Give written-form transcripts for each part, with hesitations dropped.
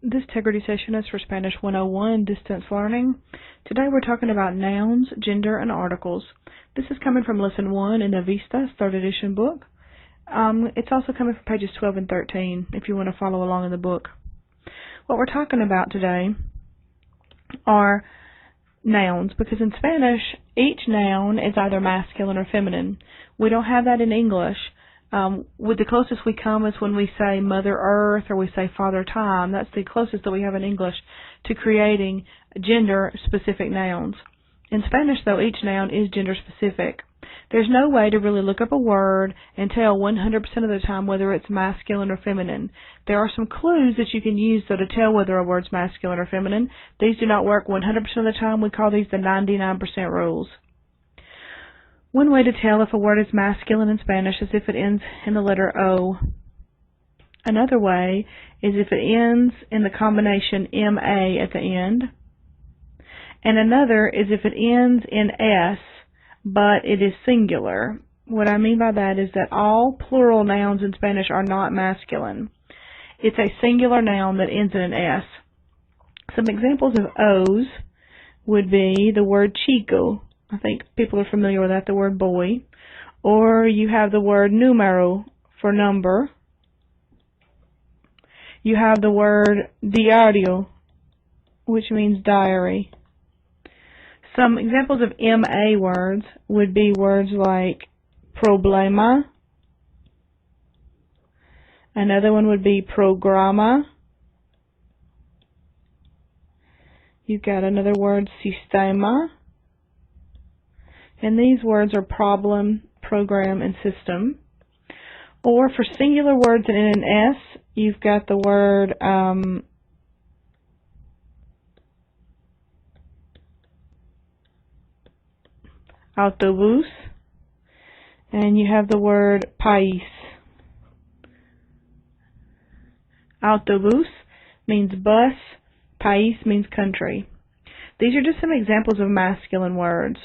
This Integrity session is for Spanish 101 Distance Learning. Today we're talking about nouns, gender, and articles. This is coming from Lesson 1 in the Vistas 3rd edition book. It's also coming from pages 12 and 13 if you want to follow along in the book. What we're talking about today are nouns, because in Spanish each noun is either masculine or feminine. We don't have that in English. With the closest we come is when we say Mother Earth or we say Father Time. That's the closest that we have in English to creating gender-specific nouns. In Spanish, though, each noun is gender-specific. There's no way to really look up a word and tell 100% of the time whether it's masculine or feminine. There are some clues that you can use, though, to tell whether a word's masculine or feminine. These do not work 100% of the time. We call these the 99% rules. One way to tell if a word is masculine in Spanish is if it ends in the letter O. Another way is if it ends in the combination MA at the end. And another is if it ends in S, but it is singular. What I mean by that is that all plural nouns in Spanish are not masculine. It's a singular noun that ends in an S. Some examples of O's would be the word chico. I think people are familiar with that, the word boy. Or you have the word número for number. You have the word diario, which means diary. Some examples of MA words would be words like problema. Another one would be programa. You've got another word, sistema. And these words are problem, program, and system. Or for singular words in an S, you've got the word autobús, and you have the word país. Autobús means bus, país means country. These are just some examples of masculine words.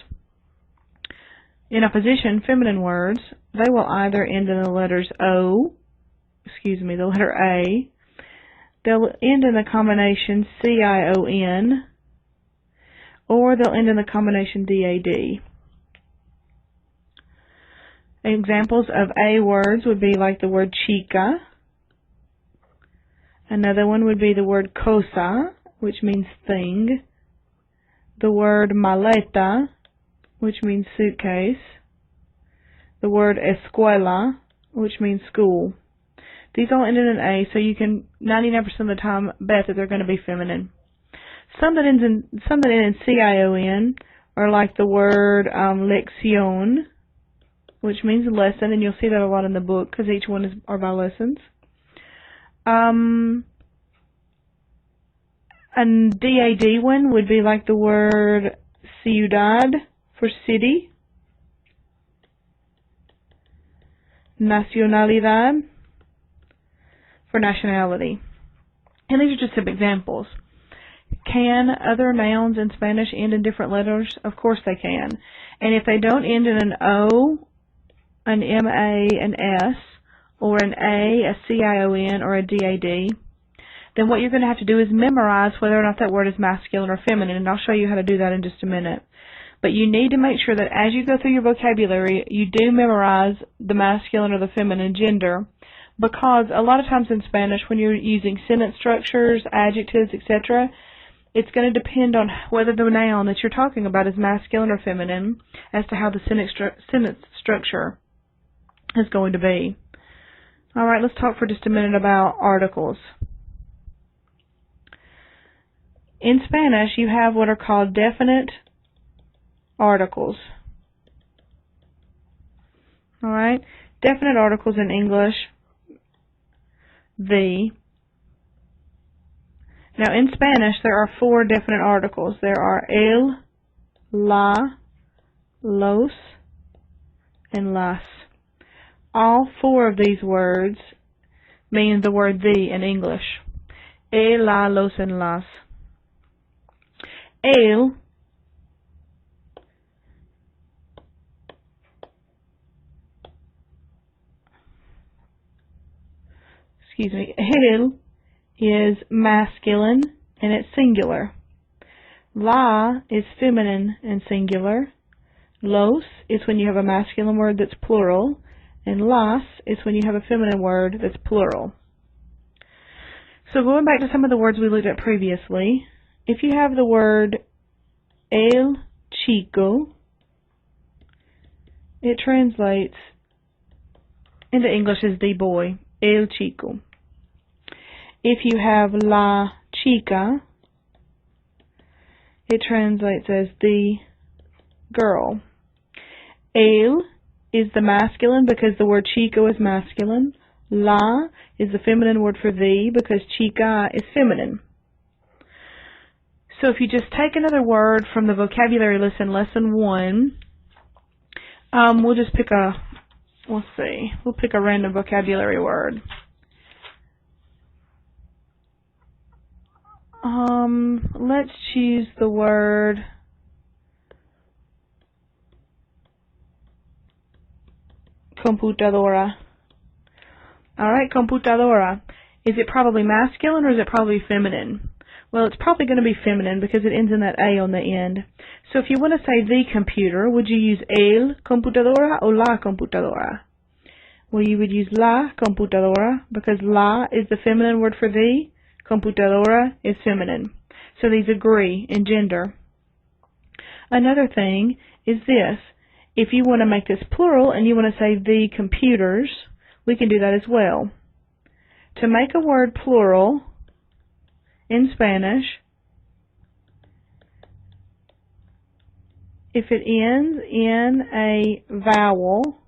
In opposition, feminine words, they will either end in the letters the letter A. They'll end in the combination CION, or they'll end in the combination DAD. Examples of A words would be like the word chica. Another one would be the word cosa, which means thing. The word maleta, which means suitcase. The word escuela, which means school. These all end in an A, so you can 99% of the time bet that they're going to be feminine. Some that end in CION are like the word lección, which means lesson, and you'll see that a lot in the book because each one are by lessons. A DAD one would be like the word ciudad for city, nacionalidad for nationality. And these are just some examples. Can other nouns in Spanish end in different letters? Of course they can. And if they don't end in an O, an MA, an S, or an A, CION, or a DAD, then what you're going to have to do is memorize whether or not that word is masculine or feminine, and I'll show you how to do that in just a minute. But you need to make sure that as you go through your vocabulary, you do memorize the masculine or the feminine gender, because a lot of times in Spanish, when you're using sentence structures, adjectives, etc., it's going to depend on whether the noun that you're talking about is masculine or feminine as to how the sentence structure is going to be. All right, let's talk for just a minute about articles. In Spanish, you have what are called definite articles. All right, definite articles in English, the. Now in Spanish, there are 4 definite articles. There are el, la, los, and las. All 4 of these words mean the word the in English. El, la, los, and las. El el is masculine and it's singular. La is feminine and singular. Los is when you have a masculine word that's plural. And las is when you have a feminine word that's plural. So going back to some of the words we looked at previously, if you have the word el chico, it translates into English as the boy, el chico. If you have la chica, it translates as the girl. El is the masculine because the word chico is masculine. La is the feminine word for the because chica is feminine. So if you just take another word from the vocabulary list in lesson 1, we'll just pick we'll pick a random vocabulary word. Let's choose the word computadora. Alright, computadora. Is it probably masculine or is it probably feminine? Well, it's probably going to be feminine because it ends in that A on the end. So if you want to say the computer, would you use el computadora or la computadora? Well, you would use la computadora because la is the feminine word for the, computadora is feminine. So these agree in gender. Another thing is this. If you want to make this plural and you want to say the computers, we can do that as well. To make a word plural in Spanish, if it ends in a vowel,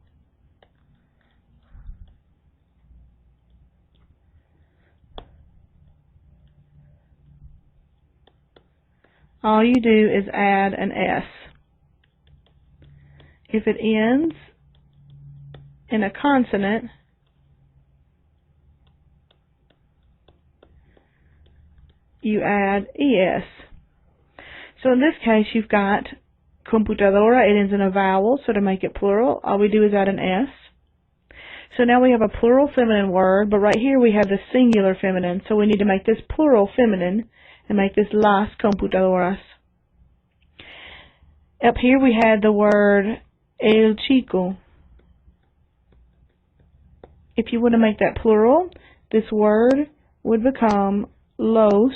all you do is add an S. If it ends in a consonant, you add ES. So in this case, you've got computadora, it ends in a vowel, so to make it plural, all we do is add an S. So now we have a plural feminine word, but right here we have the singular feminine, so we need to make this plural feminine and make this las computadoras. Up here we had the word el chico. If you want to make that plural, this word would become los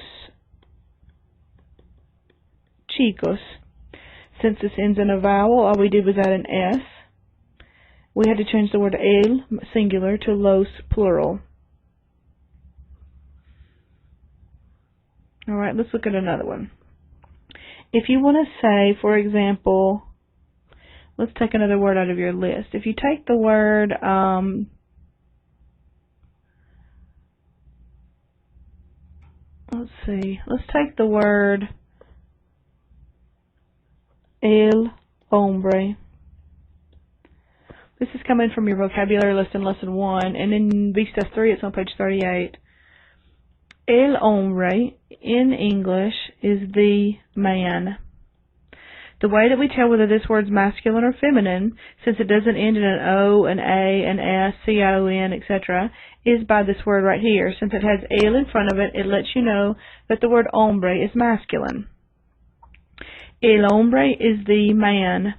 chicos. Since this ends in a vowel, all we did was add an S. We had to change the word el, singular, to los, plural. Alright, let's look at another one. If you want to say, for example, let's take another word out of your list. If you take the word, let's take the word el hombre. This is coming from your vocabulary list in lesson 1, and in Vistas 3 it's on page 38. El hombre in English is the man. The way that we tell whether this word's masculine or feminine, since it doesn't end in an O, an A, an S, C-I-O-N, etc., is by this word right here. Since it has el in front of it, it lets you know that the word hombre is masculine. El hombre is the man.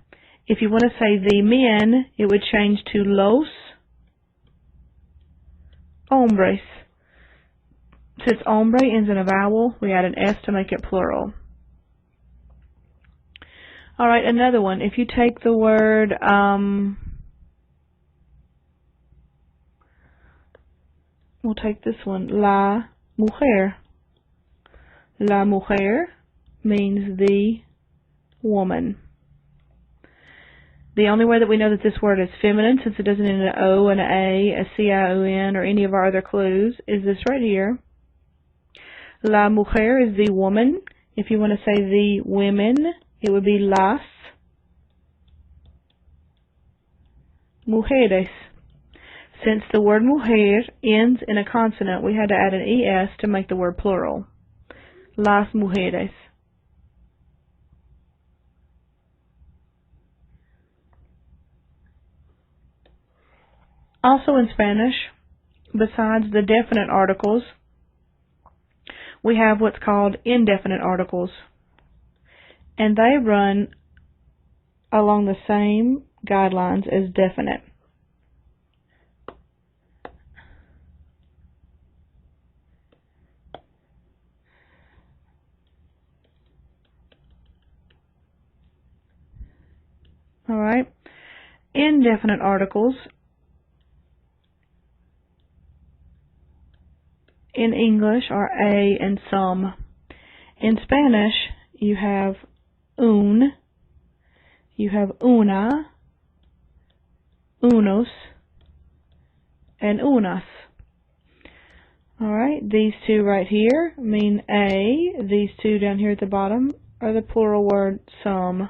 If you want to say the men, it would change to los hombres. Since hombre ends in a vowel, we add an S to make it plural. Alright, another one. If you take the word, we'll take this one, la mujer. La mujer means the woman. The only way that we know that this word is feminine, since it doesn't end in an O, an A, a C-I-O-N, or any of our other clues, is this right here. La mujer is the woman. If you want to say the women, it would be las mujeres. Since the word mujer ends in a consonant, we had to add an ES to make the word plural. Las mujeres. Also in Spanish, besides the definite articles, we have what's called indefinite articles, and they run along the same guidelines as definite. All right. Indefinite articles in English are a and some. In Spanish, you have un, you have una, unos, and unas. Alright, these two right here mean a. These two down here at the bottom are the plural word some.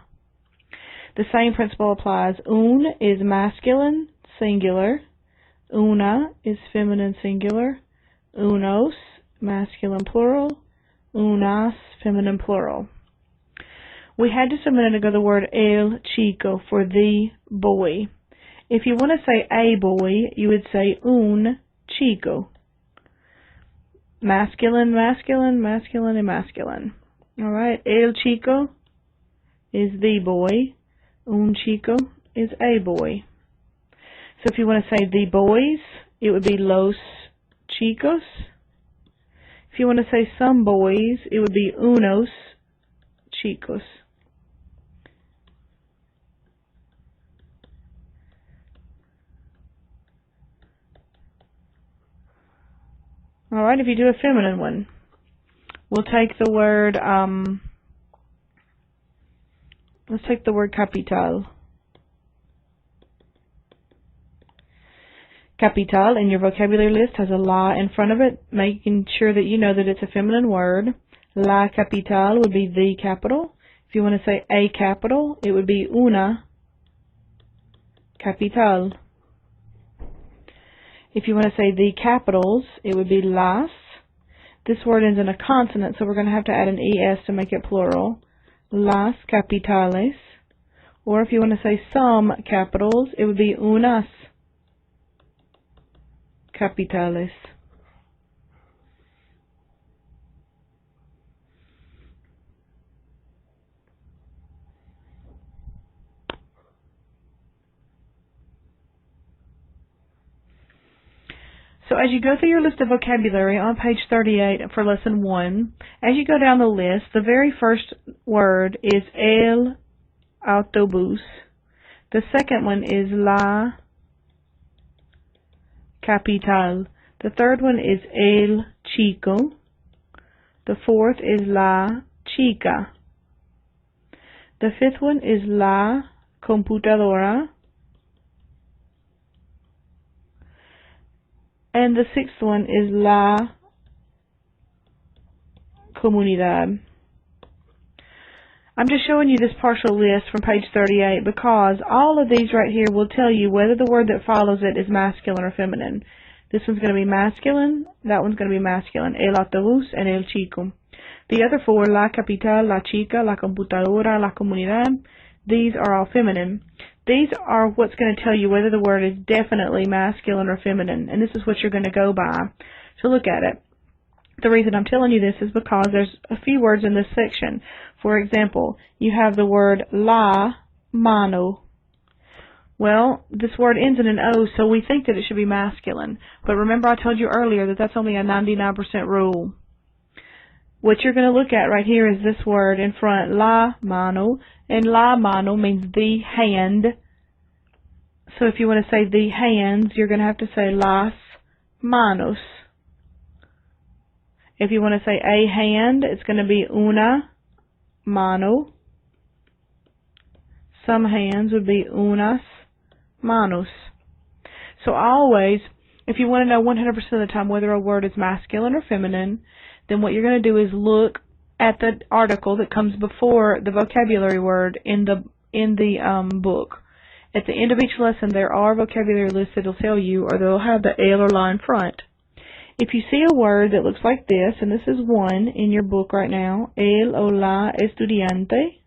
The same principle applies. Un is masculine, singular. Una is feminine, singular. Unos, masculine, plural. Unas, feminine, plural. We had just a minute ago the word el chico for the boy. If you want to say a boy, you would say un chico. Masculine, masculine, masculine, and masculine. Alright, el chico is the boy. Un chico is a boy. So if you want to say the boys, it would be los chicos. If you want to say some boys, it would be unos chicos. Alright, if you do a feminine one, we'll take the word, let's take the word capital. Capital in your vocabulary list has a la in front of it, making sure that you know that it's a feminine word. La capital would be the capital. If you want to say a capital, it would be una capital. If you want to say the capitals, it would be las. This word ends in a consonant, so we're going to have to add an es to make it plural. Las capitales. Or if you want to say some capitals, it would be unas capitales. So as you go through your list of vocabulary on page 38 for lesson 1, as you go down the list, the very first word is el autobús. The second one is la capital. The third one is el chico. The fourth is la chica. The fifth one is la computadora. And the sixth one is la comunidad. I'm just showing you this partial list from page 38 because all of these right here will tell you whether the word that follows it is masculine or feminine. This one's going to be masculine, that one's going to be masculine, el autobús and el chico. The other four, la capital, la chica, la computadora, la comunidad, these are all feminine. These are what's going to tell you whether the word is definitely masculine or feminine, and this is what you're going to go by to look at it. The reason I'm telling you this is because there's a few words in this section. For example, you have the word la mano. Well, this word ends in an O, so we think that it should be masculine. But remember I told you earlier that that's only a 99% rule. What you're going to look at right here is this word in front, la mano, and la mano means the hand. So if you want to say the hands, you're going to have to say las manos. If you want to say a hand, it's going to be una mano. Some hands would be unas manos. So always, if you want to know 100% of the time whether a word is masculine or feminine, then what you're going to do is look at the article that comes before the vocabulary word in the book. At the end of each lesson, there are vocabulary lists that will tell you, or they'll have the el or la in front. If you see a word that looks like this, and this is one in your book right now, el o la estudiante,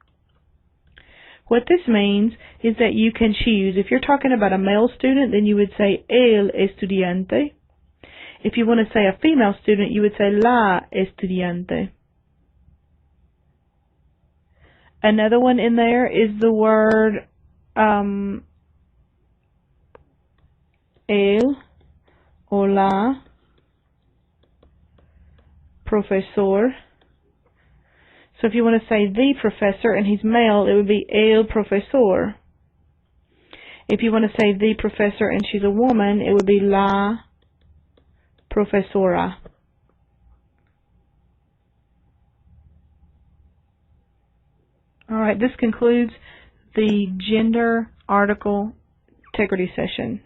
what this means is that you can choose. If you're talking about a male student, then you would say el estudiante. If you want to say a female student, you would say la estudiante. Another one in there is the word el or la profesor. So if you want to say the professor and he's male, it would be el profesor. If you want to say the professor and she's a woman, it would be la profesora. Alright, this concludes the gender article integrity session.